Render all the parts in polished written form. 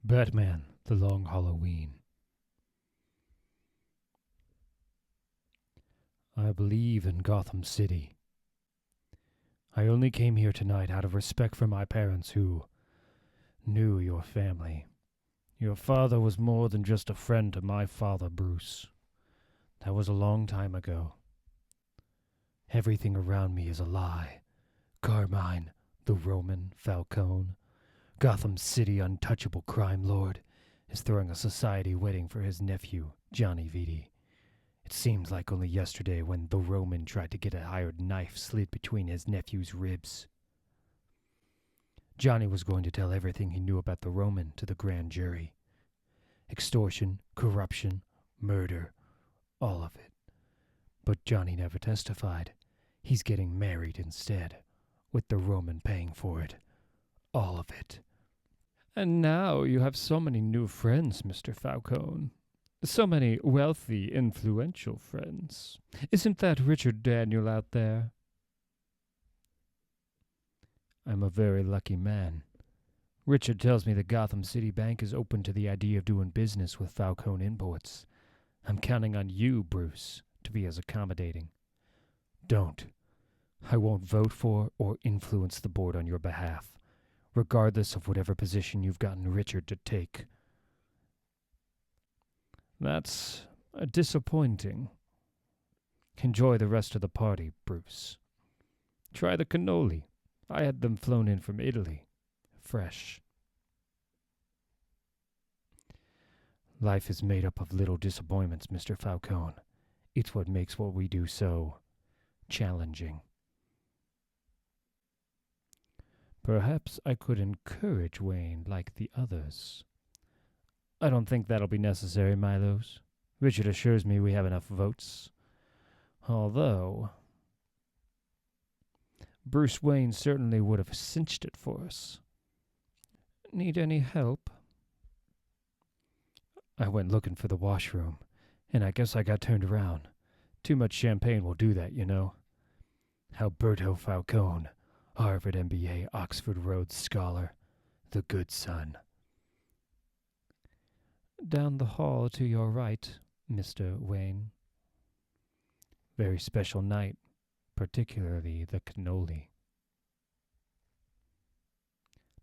Batman, The Long Halloween. I believe in Gotham City. I only came here tonight out of respect for my parents who knew your family. Your father was more than just a friend to my father, Bruce. That was a long time ago. Everything around me is a lie. Carmine, the Roman Falcone, Gotham City untouchable crime lord, is throwing a society wedding for his nephew, Johnny Vitti. It seems like only yesterday when the Roman tried to get a hired knife slid between his nephew's ribs. Johnny was going to tell everything he knew about the Roman to the grand jury. Extortion, corruption, murder, all of it. But Johnny never testified. He's getting married instead, with the Roman paying for it. All of it. And now you have so many new friends, Mr. Falcone. So many wealthy, influential friends. Isn't that Richard Daniel out there? I'm a very lucky man. Richard tells me the Gotham City Bank is open to the idea of doing business with Falcone Imports. I'm counting on you, Bruce, to be as accommodating. Don't. I won't vote for or influence the board on your behalf, regardless of whatever position you've gotten Richard to take. That's disappointing. Enjoy the rest of the party, Bruce. Try the cannoli. I had them flown in from Italy. Fresh. Life is made up of little disappointments, Mr. Falcone. It's what makes what we do so challenging. Perhaps I could encourage Wayne like the others. I don't think that'll be necessary, Milos. Richard assures me we have enough votes. Although Bruce Wayne certainly would have cinched it for us. Need any help? I went looking for the washroom, and I guess I got turned around. Too much champagne will do that, you know. Alberto Falcone, Harvard MBA, Oxford Rhodes Scholar, the good son. Down the hall to your right, Mr. Wayne. Very special night, particularly the cannoli.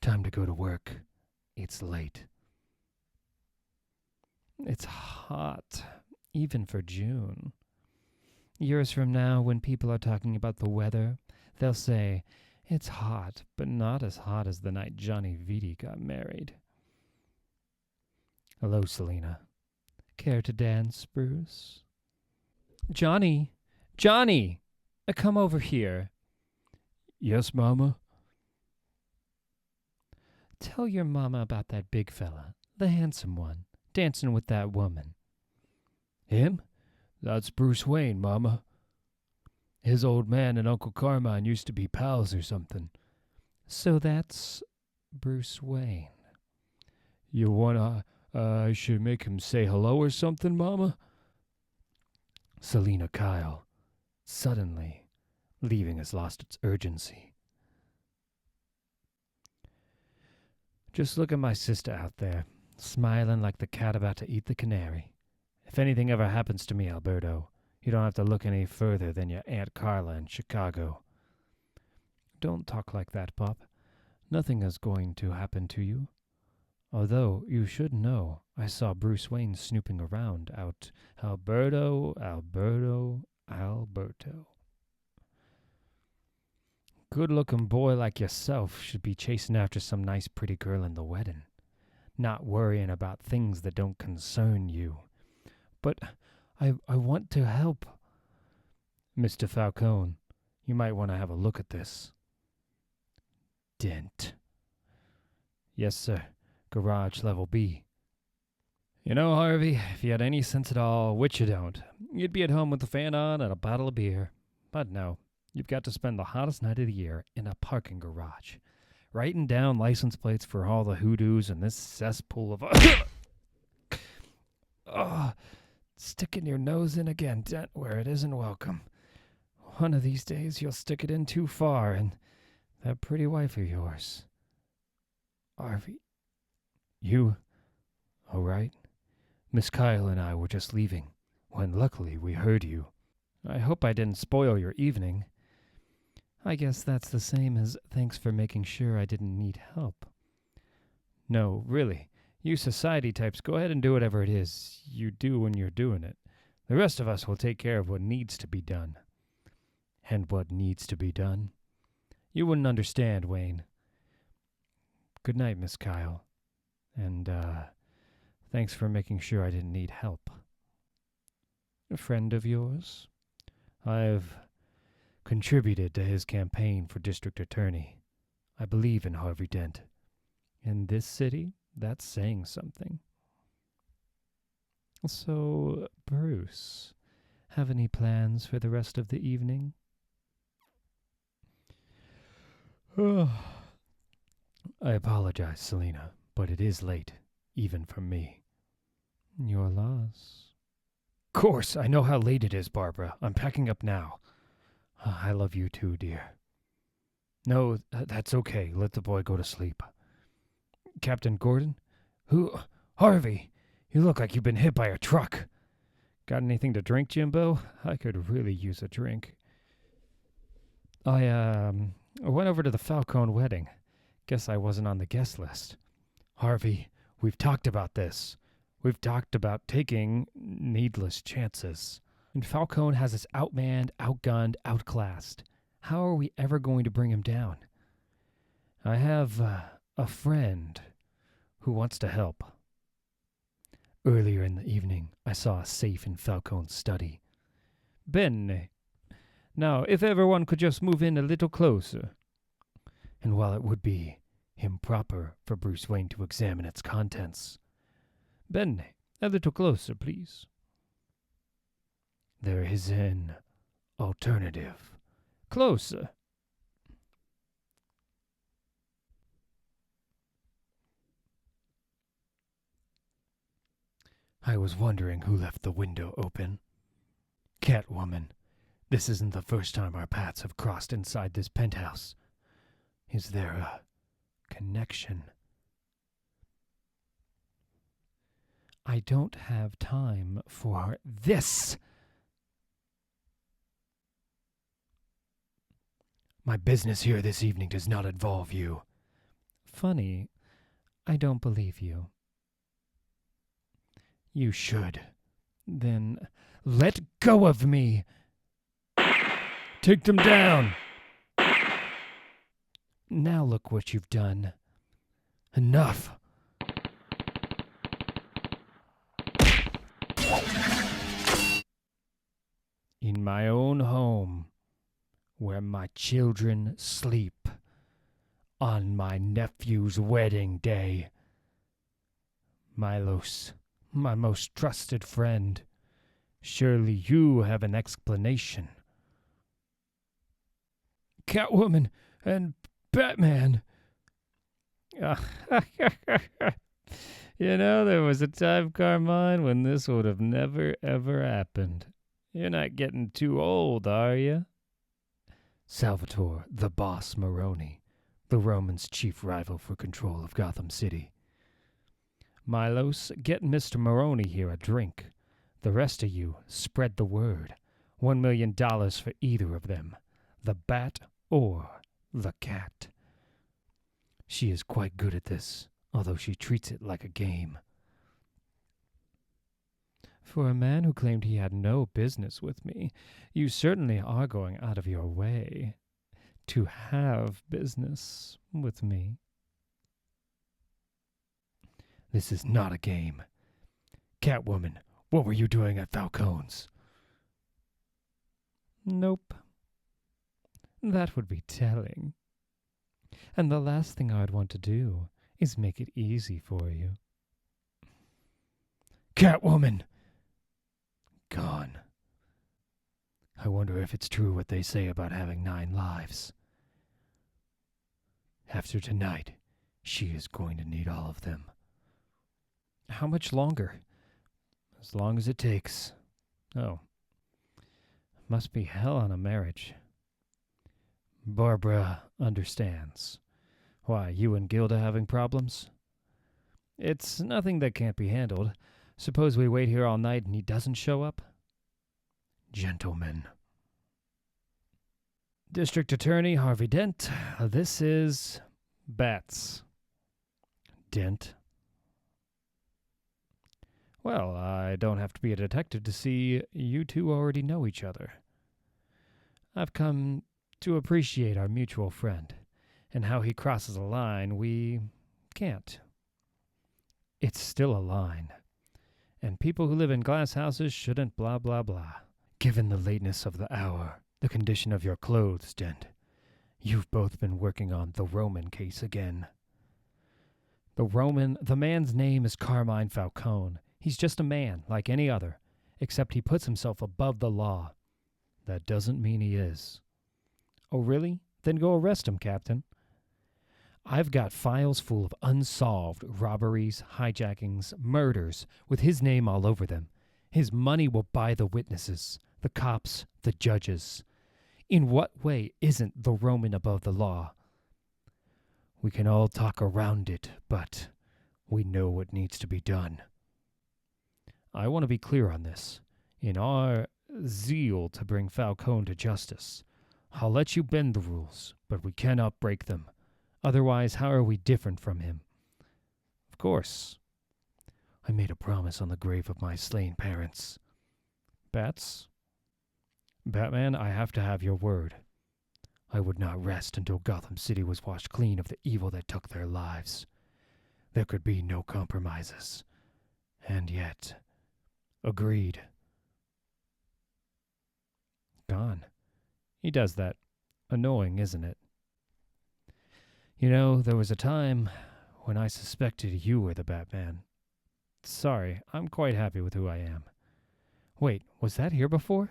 Time to go to work. It's late. It's hot, even for June. Years from now, when people are talking about the weather, they'll say, it's hot, but not as hot as the night Johnny Vitti got married. Hello, Selina. Care to dance, Bruce? Johnny! Johnny! Come over here. Yes, Mama? Tell your mama about that big fella, the handsome one, dancing with that woman. Him? That's Bruce Wayne, Mama. His old man and Uncle Carmine used to be pals or something. So that's Bruce Wayne. You wanna, I should make him say hello or something, Mama? Selina Kyle, suddenly, leaving has lost its urgency. Just look at my sister out there, smiling like the cat about to eat the canary. If anything ever happens to me, Alberto, you don't have to look any further than your Aunt Carla in Chicago. Don't talk like that, Pop. Nothing is going to happen to you. Although, you should know, I saw Bruce Wayne snooping around out. Alberto. Good-looking boy like yourself should be chasing after some nice pretty girl in the wedding, not worrying about things that don't concern you. But I want to help. Mr. Falcone, you might want to have a look at this. Dent. Yes, sir. Garage level B. You know, Harvey, if you had any sense at all, which you don't, you'd be at home with the fan on and a bottle of beer. But no, you've got to spend the hottest night of the year in a parking garage, writing down license plates for all the hoodoos in this cesspool of... Sticking your nose in again, Dent, where it isn't welcome. One of these days you'll stick it in too far, and that pretty wife of yours. Harvey, you All right? Miss Kyle and I were just leaving, when luckily we heard you. I hope I didn't spoil your evening. I guess that's the same as thanks for making sure I didn't need help. No, really. You society types, go ahead and do whatever it is you do when you're doing it. The rest of us will take care of what needs to be done. And what needs to be done? You wouldn't understand, Wayne. Good night, Miss Kyle. And, thanks for making sure I didn't need help. A friend of yours? I've contributed to his campaign for district attorney. I believe in Harvey Dent. In this city, that's saying something. So, Bruce, have any plans for the rest of the evening? I apologize, Selena, but it is late, even for me. Your loss. Of course, I know how late it is, Barbara. I'm packing up now. I love you too, dear. No, that's okay. Let the boy go to sleep. Captain Gordon? Who? Harvey! You look like you've been hit by a truck. Got anything to drink, Jimbo? I could really use a drink. I went over to the Falcone wedding. Guess I wasn't on the guest list. Harvey, we've talked about this. We've talked about taking needless chances. And Falcone has us outmanned, outgunned, outclassed. How are we ever going to bring him down? I have a friend who wants to help. Earlier in the evening, I saw a safe in Falcone's study. Bene. Now, if everyone could just move in a little closer. And while it would be improper for Bruce Wayne to examine its contents, Bene, a little closer, please. There is an alternative. Closer. I was wondering who left the window open. Catwoman, this isn't the first time our paths have crossed inside this penthouse. Is there a connection? I don't have time for this. My business here this evening does not involve you. Funny, I don't believe you. You should. Then let go of me. Take them down. Now look what you've done. Enough. In my own home, where my children sleep, on my nephew's wedding day. Milos, my most trusted friend, surely you have an explanation. Catwoman and Batman. You know, there was a time, Carmine, when this would have never, ever happened. You're not getting too old, are you? Salvatore, the boss Maroni, the Romans' chief rival for control of Gotham City. Milos, get Mr. Maroni here a drink. The rest of you, spread the word. $1 million for either of them, the Bat or the Cat. She is quite good at this, although she treats it like a game. For a man who claimed he had no business with me, you certainly are going out of your way to have business with me. This is not a game. Catwoman, what were you doing at Falcone's? Nope. That would be telling. And the last thing I'd want to do is make it easy for you. Catwoman! Gone. I wonder if it's true what they say about having 9 lives. After tonight, she is going to need all of them. How much longer? As long as it takes. Oh. Must be hell on a marriage. Barbara understands. Why, you and Gilda having problems? It's nothing that can't be handled. Suppose we wait here all night and he doesn't show up? Gentlemen. District Attorney Harvey Dent, this is Bats. Dent. Well, I don't have to be a detective to see you two already know each other. I've come to appreciate our mutual friend, and how he crosses a line we can't. It's still a line, and people who live in glass houses shouldn't blah blah blah. Given the lateness of the hour, the condition of your clothes, Dent, you've both been working on the Roman case again. The man's name is Carmine Falcone. He's just a man, like any other, except he puts himself above the law. That doesn't mean he is. Oh, really? Then go arrest him, Captain. I've got files full of unsolved robberies, hijackings, murders, with his name all over them. His money will buy the witnesses, the cops, the judges. In what way isn't the Roman above the law? We can all talk around it, but we know what needs to be done. I want to be clear on this. In our zeal to bring Falcone to justice, I'll let you bend the rules, but we cannot break them. Otherwise, how are we different from him? Of course. I made a promise on the grave of my slain parents. Bats? Batman, I have to have your word. I would not rest until Gotham City was washed clean of the evil that took their lives. There could be no compromises. And yet, agreed. Gone. He does that. Annoying, isn't it? You know, there was a time when I suspected you were the Batman. Sorry, I'm quite happy with who I am. Wait, was that here before?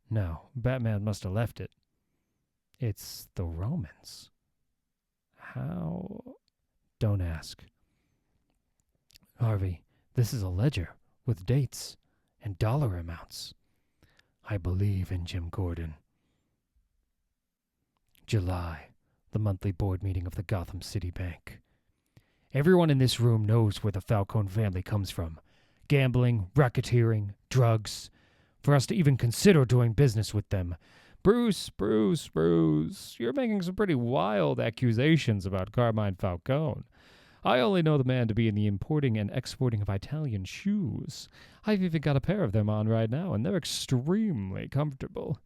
No, Batman must have left it. It's the Romans. How? Don't ask. Harvey, this is a ledger with dates and dollar amounts. I believe in Jim Gordon. July, the monthly board meeting of the Gotham City Bank. Everyone in this room knows where the Falcone family comes from. Gambling, racketeering, drugs. For us to even consider doing business with them. Bruce, you're making some pretty wild accusations about Carmine Falcone. I only know the man to be in the importing and exporting of Italian shoes. I've even got a pair of them on right now, and they're extremely comfortable.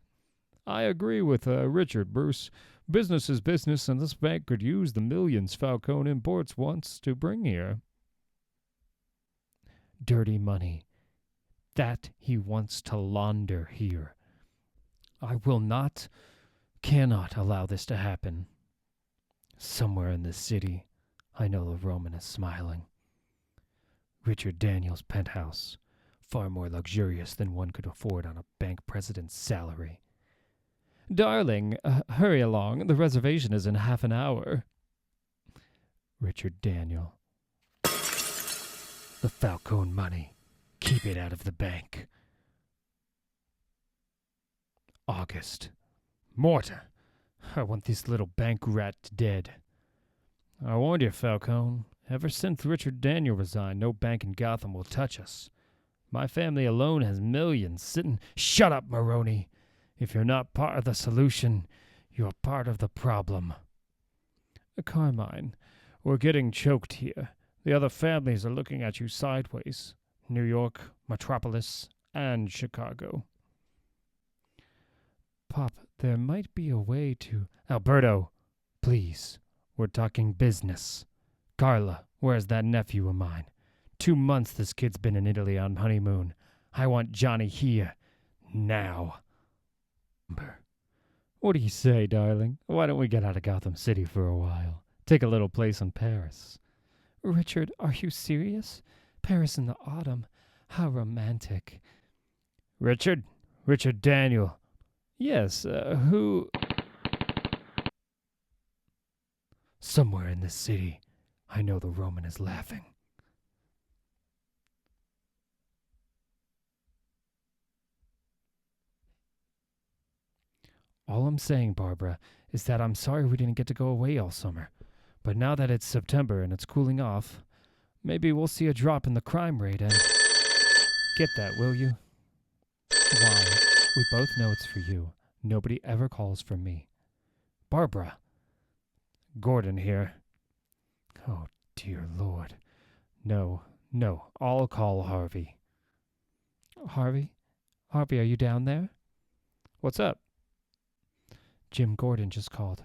I agree with Richard, Bruce. Business is business, and this bank could use the millions Falcone imports wants to bring here. Dirty money. That he wants to launder here. I will not, cannot allow this to happen. Somewhere in this city, I know the Roman is smiling. Richard Daniels' penthouse, far more luxurious than one could afford on a bank president's salary. Darling, hurry along. The reservation is in half an hour. Richard Daniel. The Falcone money. Keep it out of the bank. August. Morta. I want this little bank rat dead. I warned you, Falcone. Ever since Richard Daniel resigned, no bank in Gotham will touch us. My family alone has millions sitting... Shut up, Maroney. If you're not part of the solution, you're part of the problem. Carmine, we're getting choked here. The other families are looking at you sideways. New York, Metropolis, and Chicago. Pop, there might be a way to... Alberto, please. We're talking business. Carla, where's that nephew of mine? 2 months this kid's been in Italy on honeymoon. I want Johnny here. Now. What do you say, darling? Why don't we get out of Gotham City for a while? Take a little place in Paris. Richard, are you serious? Paris in the autumn. How romantic. Richard Daniel. Yes, who... Somewhere in this city, I know the Roman is laughing. All I'm saying, Barbara, is that I'm sorry we didn't get to go away all summer. But now that it's September and it's cooling off, Maybe we'll see a drop in the crime rate and... Get that, will you? Why? We both know it's for you. Nobody ever calls for me. Barbara. Gordon here. Oh, dear Lord. No, I'll call Harvey. Harvey? Harvey, are you down there? What's up? Jim Gordon just called.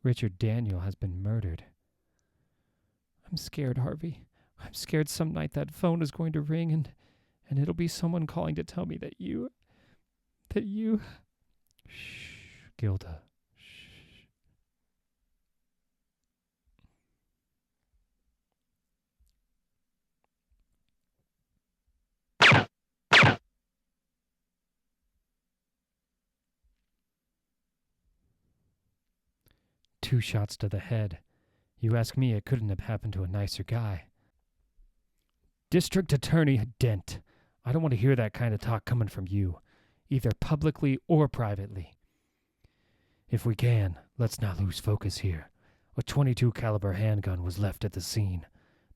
Richard Daniel has been murdered. I'm scared, Harvey. I'm scared some night that phone is going to ring and it'll be someone calling to tell me that you... Shh, Gilda. Shh. Two shots to the head. You ask me, it couldn't have happened to a nicer guy. District Attorney Dent. I don't want to hear that kind of talk coming from you, either publicly or privately. If we can, let's not lose focus here. A .22 caliber handgun was left at the scene,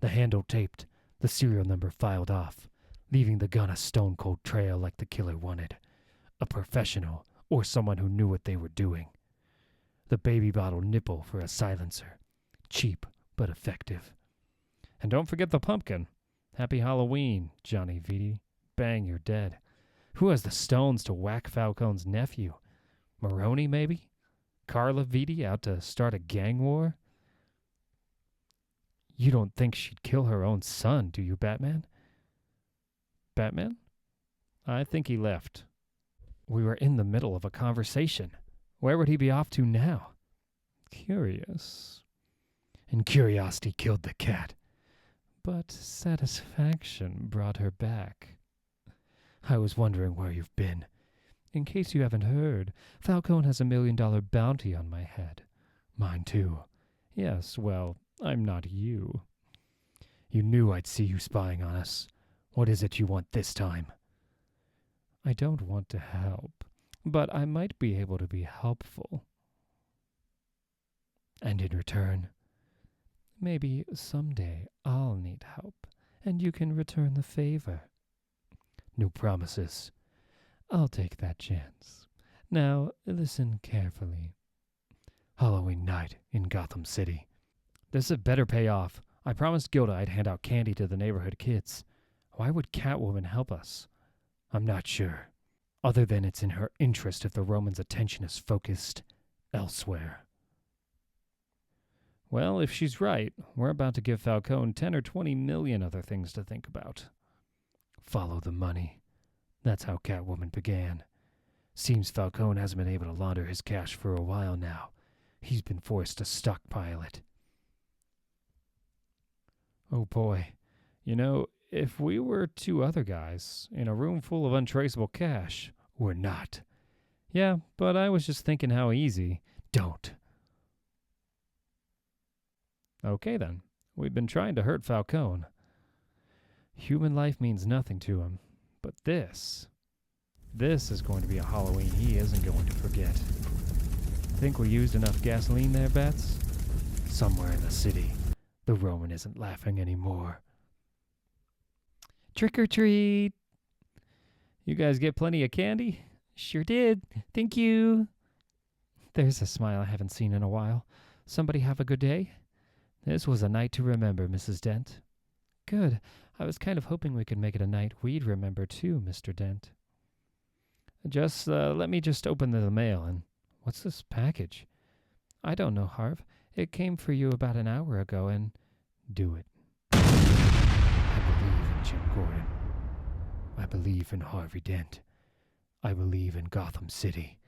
the handle taped, the serial number filed off, leaving the gun a stone-cold trail like the killer wanted. A professional, or someone who knew what they were doing. The baby bottle nipple for a silencer. Cheap, but effective. And don't forget the pumpkin. Happy Halloween, Johnny Vitti. Bang, you're dead. Who has the stones to whack Falcone's nephew? Maroney, maybe? Carla Vitti out to start a gang war? You don't think she'd kill her own son, do you, Batman? Batman? I think he left. We were in the middle of a conversation. Where would he be off to now? Curious. And curiosity killed the cat. But satisfaction brought her back. I was wondering where you've been. In case you haven't heard, Falcone has $1 million bounty on my head. Mine too. Yes, well, I'm not you. You knew I'd see you spying on us. What is it you want this time? I don't want to help, but I might be able to be helpful. And in return, maybe someday I'll need help, and you can return the favor. No promises. I'll take that chance. Now, listen carefully. Halloween night in Gotham City. This had better pay off. I promised Gilda I'd hand out candy to the neighborhood kids. Why would Catwoman help us? I'm not sure. Other than it's in her interest if the Roman's attention is focused elsewhere. Well, if she's right, we're about to give Falcone 10 or 20 million other things to think about. Follow the money. That's how Catwoman began. Seems Falcone hasn't been able to launder his cash for a while now. He's been forced to stockpile it. Oh boy. You know, if we were two other guys in a room full of untraceable cash, we're not. Yeah, but I was just thinking how easy. Don't. Okay then. We've been trying to hurt Falcone. Human life means nothing to him. But this is going to be a Halloween he isn't going to forget. Think we used enough gasoline there, Bats? Somewhere in the city, the Roman isn't laughing anymore. Trick or treat! You guys get plenty of candy? Sure did. Thank you. There's a smile I haven't seen in a while. Somebody have a good day? This was a night to remember, Mrs. Dent. Good. I was kind of hoping we could make it a night we'd remember too, Mr. Dent. Let me open the mail and... What's this package? I don't know, Harv. It came for you about an hour ago and... Do it. I believe in Jim Gordon. I believe in Harvey Dent. I believe in Gotham City.